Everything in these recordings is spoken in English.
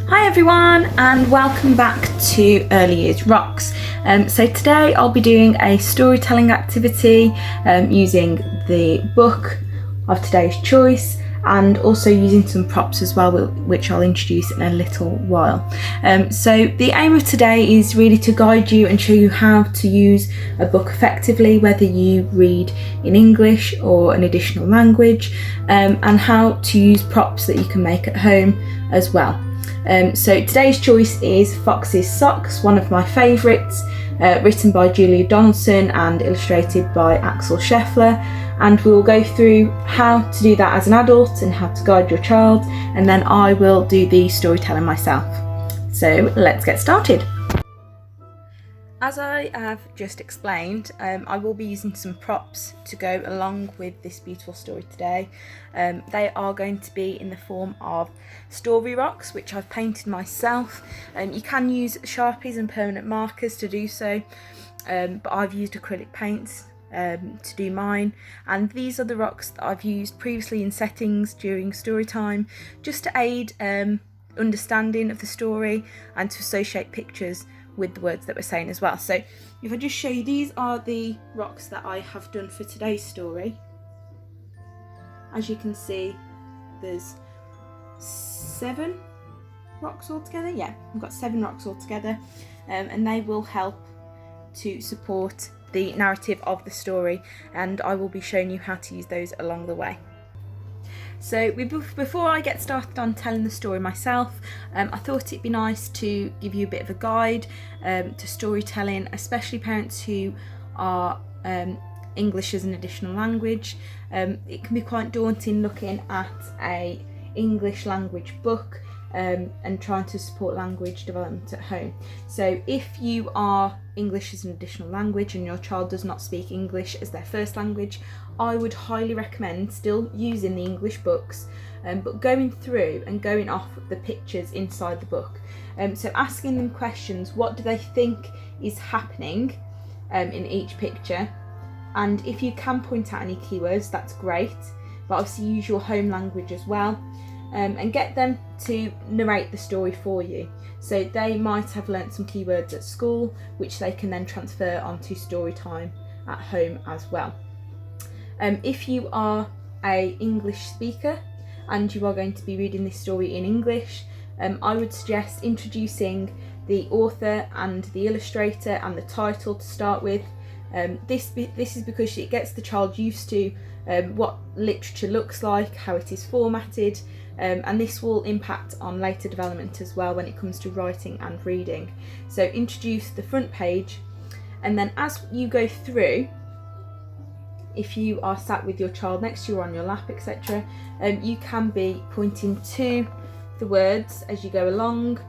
Hi everyone and welcome back to Early Years Rocks. So today I'll be doing a storytelling activity using the book of today's choice and also using some props as well, which I'll introduce in a little while. So the aim of today is really to guide you and show you how to use a book effectively, whether you read in English or an additional language, and how to use props that you can make at home as well. So today's choice is Fox's Socks, one of my favourites, written by Julia Donaldson and illustrated by Axel Scheffler, and we will go through how to do that as an adult and how to guide your child, and then I will do the storytelling myself. So let's get started. As I have just explained, I will be using some props to go along with this beautiful story today. They are going to be in the form of story rocks, which I've painted myself. You can use Sharpies and permanent markers to do so, but I've used acrylic paints to do mine, and these are the rocks that I've used previously in settings during story time, just to aid understanding of the story and to associate pictures with the words that we're saying as well. So if I just show you, these are the rocks that I have done for today's story. As you can see, there's 7 rocks altogether. Yeah, I've got 7 rocks altogether, and they will help to support the narrative of the story, and I will be showing you how to use those along the way. So before I get started on telling the story myself, I thought it'd be nice to give you a bit of a guide to storytelling, especially parents who are English as an additional language. It can be quite daunting looking at a English language book and trying to support language development at home. So if you are English as an additional language and your child does not speak English as their first language, I would highly recommend still using the English books, but going through and going off the pictures inside the book. So asking them questions, what do they think is happening in each picture? And if you can point out any keywords, that's great, but obviously use your home language as well. And get them to narrate the story for you. So they might have learnt some keywords at school, which they can then transfer onto story time at home as well. If you are an English speaker and you are going to be reading this story in English, I would suggest introducing the author and the illustrator and the title to start with. This is because it gets the child used to what literature looks like, how it is formatted, and this will impact on later development as well when it comes to writing and reading. So introduce the front page, and then as you go through, if you are sat with your child next to you or on your lap, etc., you can be pointing to the words as you go along,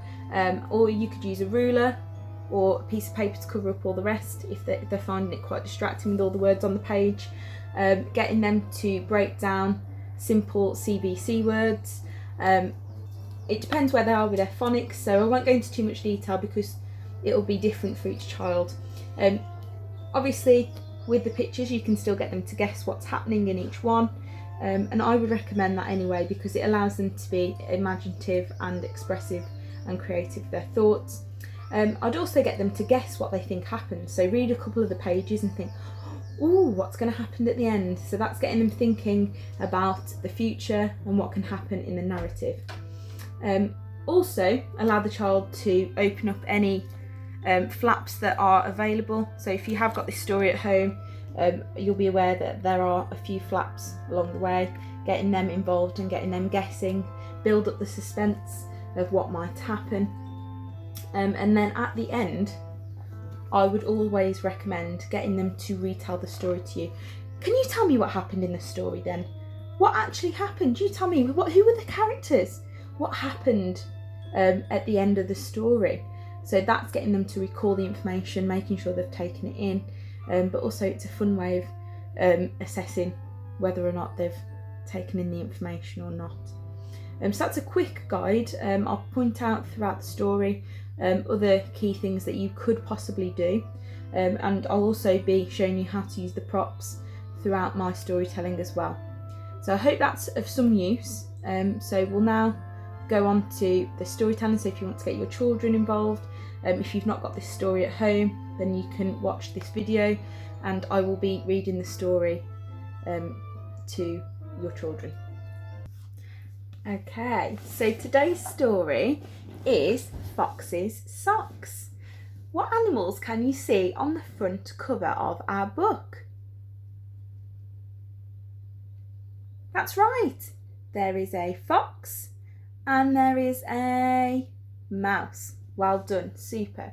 or you could use a ruler or a piece of paper to cover up all the rest if they're finding it quite distracting with all the words on the page. Getting them to break down simple CBC words. It depends where they are with their phonics, so I won't go into too much detail because it will be different for each child. Obviously with the pictures you can still get them to guess what's happening in each one, and I would recommend that anyway because it allows them to be imaginative and expressive and creative with their thoughts. I'd also get them to guess what they think happened, so read a couple of the pages and think, ooh, what's going to happen at the end? So that's getting them thinking about the future and what can happen in the narrative. Also allow the child to open up any flaps that are available. So if you have got this story at home, you'll be aware that there are a few flaps along the way. Getting them involved and getting them guessing, build up the suspense of what might happen. And then at the end, I would always recommend getting them to retell the story to you. Can you tell me what happened in the story then? What actually happened? You tell me, who were the characters? What happened at the end of the story? So that's getting them to recall the information, making sure they've taken it in, but also it's a fun way of assessing whether or not they've taken in the information or not. So that's a quick guide. I'll point out throughout the story other key things that you could possibly do, and I'll also be showing you how to use the props throughout my storytelling as well. So I hope that's of some use. So we'll now go on to the storytelling. So if you want to get your children involved, if you've not got this story at home, then you can watch this video and I will be reading the story to your children. Okay, so today's story is Fox's Socks. What animals can you see on the front cover of our book? That's right, there is a fox and there is a mouse. Well done, super.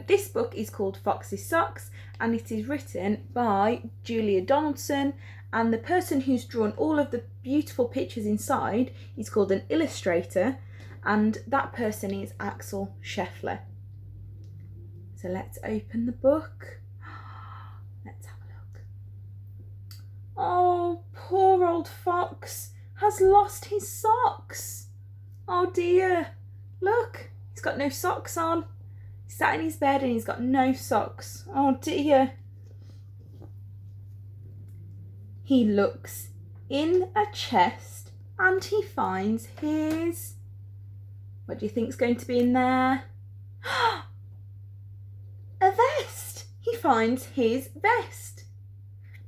This book is called Fox's Socks and it is written by Julia Donaldson, and the person who's drawn all of the beautiful pictures inside is called an illustrator, and that person is Axel Scheffler. So let's open the book. Let's have a look. Oh, poor old fox has lost his socks. Oh dear, look, he's got no socks on. He's sat in his bed and he's got no socks. Oh dear. He looks in a chest and he finds his... What do you think's going to be in there? A vest! He finds his vest.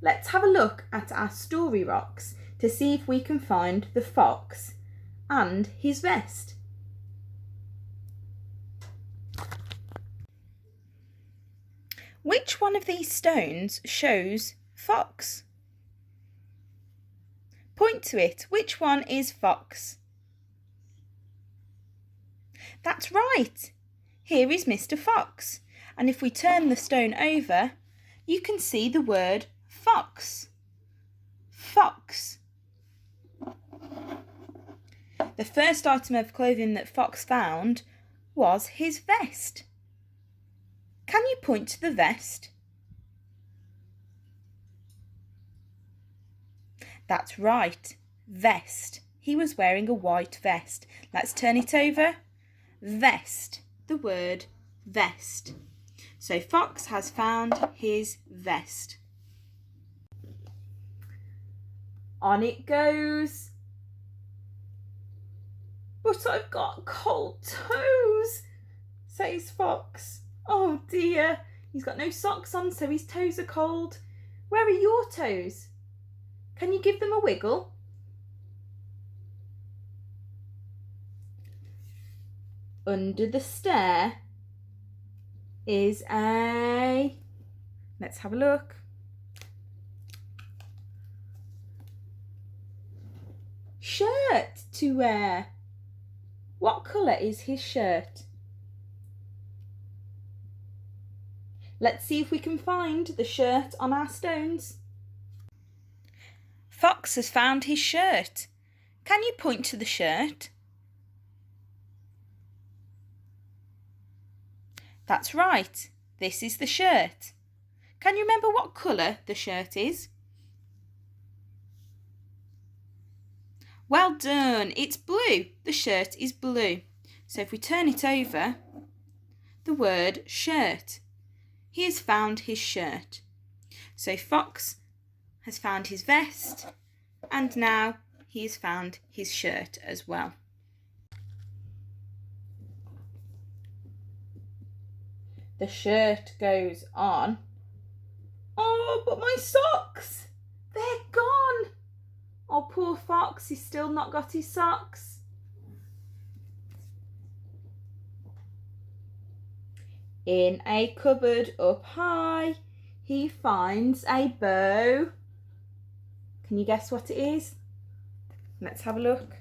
Let's have a look at our story rocks to see if we can find the fox and his vest. Which one of these stones shows fox? Point to it. Which one is fox? That's right. Here is Mr. Fox. And if we turn the stone over, you can see the word fox. Fox. The first item of clothing that Fox found was his vest. Can you point to the vest? That's right, vest. He was wearing a white vest. Let's turn it over. Vest, the word vest. So Fox has found his vest. On it goes. But I've got cold toes, says Fox. Oh dear, he's got no socks on, so his toes are cold. Where are your toes? Can you give them a wiggle? Under the stair is a... Let's have a look. Shirt to wear. What colour is his shirt? Let's see if we can find the shirt on our stones. Fox has found his shirt. Can you point to the shirt? That's right. This is the shirt. Can you remember what colour the shirt is? Well done. It's blue. The shirt is blue. So if we turn it over, the word shirt. He has found his shirt. So Fox has found his vest and now he has found his shirt as well. The shirt goes on. Oh, but my socks! They're gone! Oh, poor Fox, he's still not got his socks. In a cupboard up high, he finds a bow. Can you guess what it is? Let's have a look.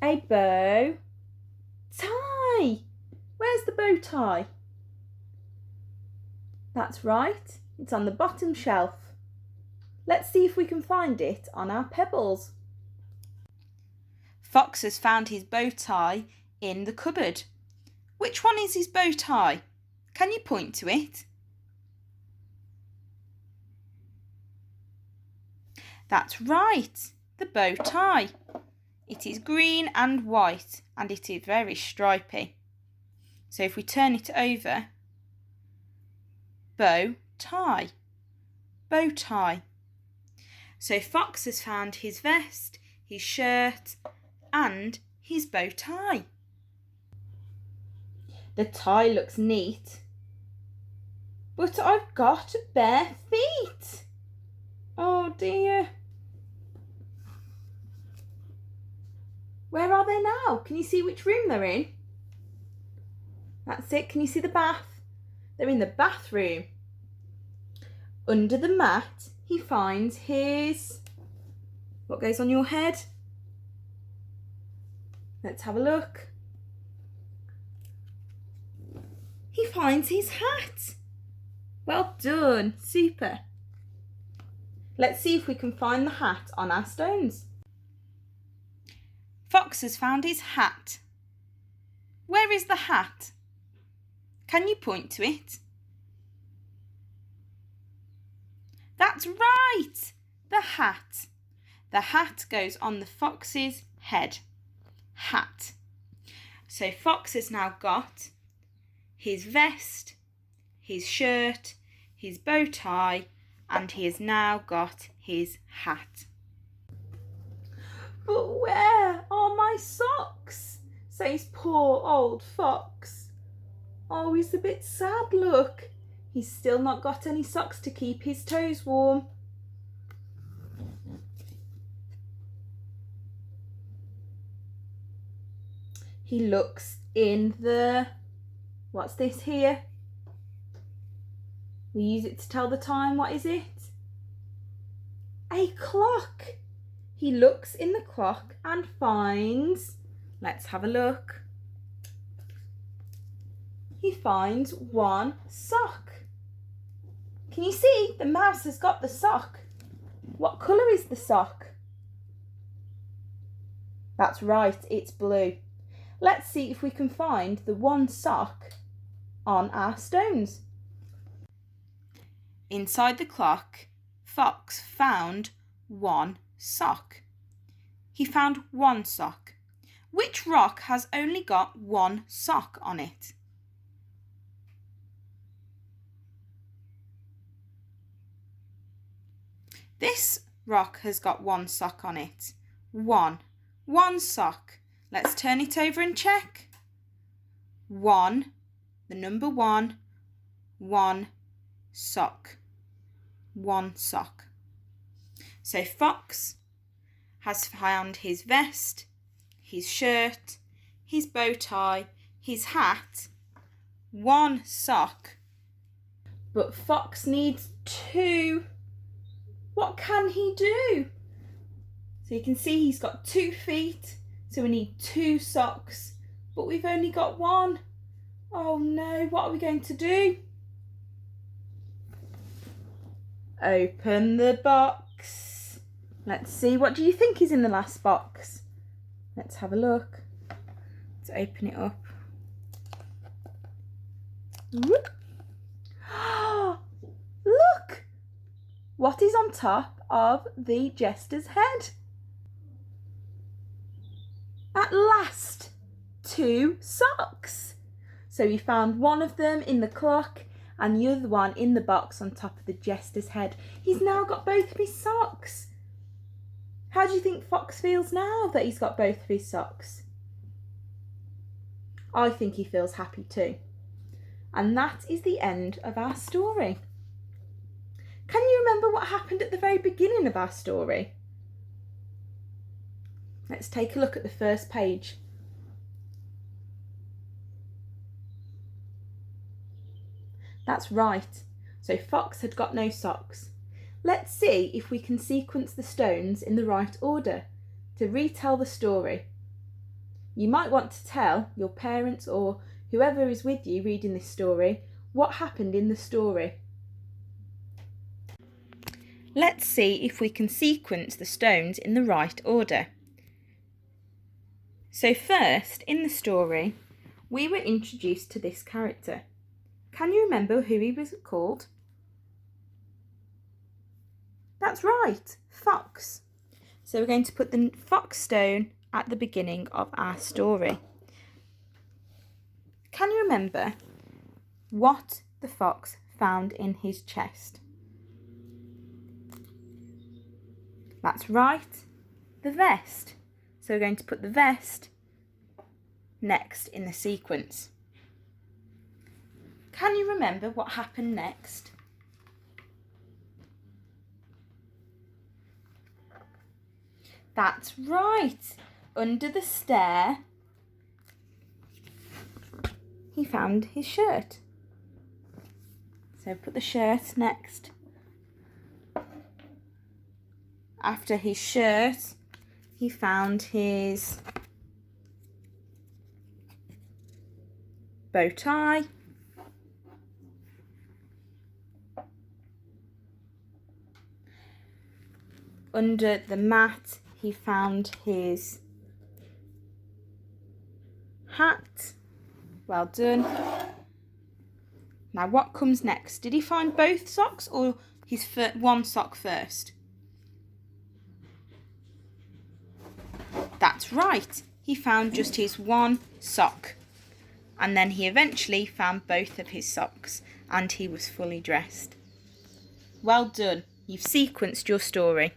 A bow tie. Where's the bow tie? That's right, it's on the bottom shelf. Let's see if we can find it on our pebbles. Fox has found his bow tie in the cupboard. Which one is his bow tie? Can you point to it? That's right, the bow tie. It is green and white and it is very stripy. So if we turn it over, bow tie, bow tie. So Fox has found his vest, his shirt, and his bow tie. The tie looks neat, but I've got bare feet. Oh dear. Where are they now? Can you see which room they're in? That's it. Can you see the bath? They're in the bathroom. Under the mat, he finds his... What goes on your head? Let's have a look. He finds his hat. Well done. Super. Let's see if we can find the hat on our stones. Fox has found his hat. Where is the hat? Can you point to it? That's right, the hat. The hat goes on the fox's head. Hat. So Fox has now got his vest, his shirt, his bow tie, and he has now got his hat. But where are my socks? Says poor old Fox. Oh, he's a bit sad, look. He's still not got any socks to keep his toes warm. He looks in the... What's this here? We use it to tell the time. What is it? A clock. He looks in the clock and finds... Let's have a look. He finds one sock. Can you see? The mouse has got the sock. What colour is the sock? That's right, it's blue. Let's see if we can find the one sock on our stones. Inside the clock, Fox found one sock. He found one sock. Which rock has only got one sock on it? This rock has got one sock on it. One sock. Let's turn it over and check. One, the number one sock. One sock. So Fox has found his vest, his shirt, his bow tie, his hat, one sock. But Fox needs two. What can he do? So you can see he's got 2 feet, so we need 2 socks, but we've only got one. Oh no, what are we going to do? Open the box. Let's see, what do you think is in the last box? Let's have a look. Let's open it up. Whoop. Look! What is on top of the jester's head? At last, 2 socks. So we found one of them in the clock and the other one in the box on top of the jester's head. He's now got both of his socks. How do you think Fox feels now that he's got both of his socks? I think he feels happy too. And that is the end of our story. Can you remember what happened at the very beginning of our story? Let's take a look at the first page. That's right. So Fox had got no socks. Let's see if we can sequence the stones in the right order to retell the story. You might want to tell your parents or whoever is with you reading this story what happened in the story. Let's see if we can sequence the stones in the right order. So first, in the story, we were introduced to this character. Can you remember who he was called? That's right, Fox. So we're going to put the fox stone at the beginning of our story. Can you remember what the fox found in his chest? That's right, the vest. So we're going to put the vest next in the sequence. Can you remember what happened next? That's right. Under the stair, he found his shirt. So put the shirt next. After his shirt, he found his bow tie. Under the mat, he found his hat. Well done. Now what comes next? Did he find both socks or his one sock first? That's right. He found just his one sock. And then he eventually found both of his socks and he was fully dressed. Well done. You've sequenced your story.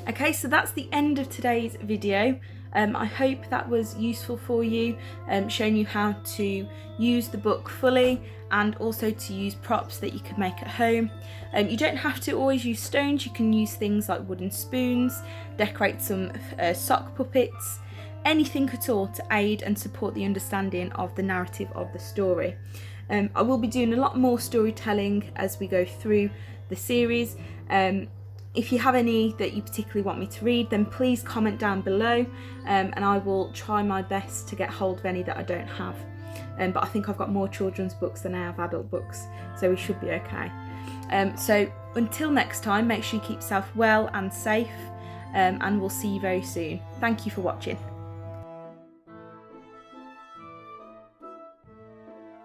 Okay, so that's the end of today's video. I hope that was useful for you, showing you how to use the book fully and also to use props that you can make at home. You don't have to always use stones, you can use things like wooden spoons, decorate some sock puppets, anything at all to aid and support the understanding of the narrative of the story. I will be doing a lot more storytelling as we go through the series. If you have any that you particularly want me to read, then please comment down below, and I will try my best to get hold of any that I don't have. But I think I've got more children's books than I have adult books, so we should be okay. So until next time, make sure you keep yourself well and safe, and we'll see you very soon. Thank you for watching.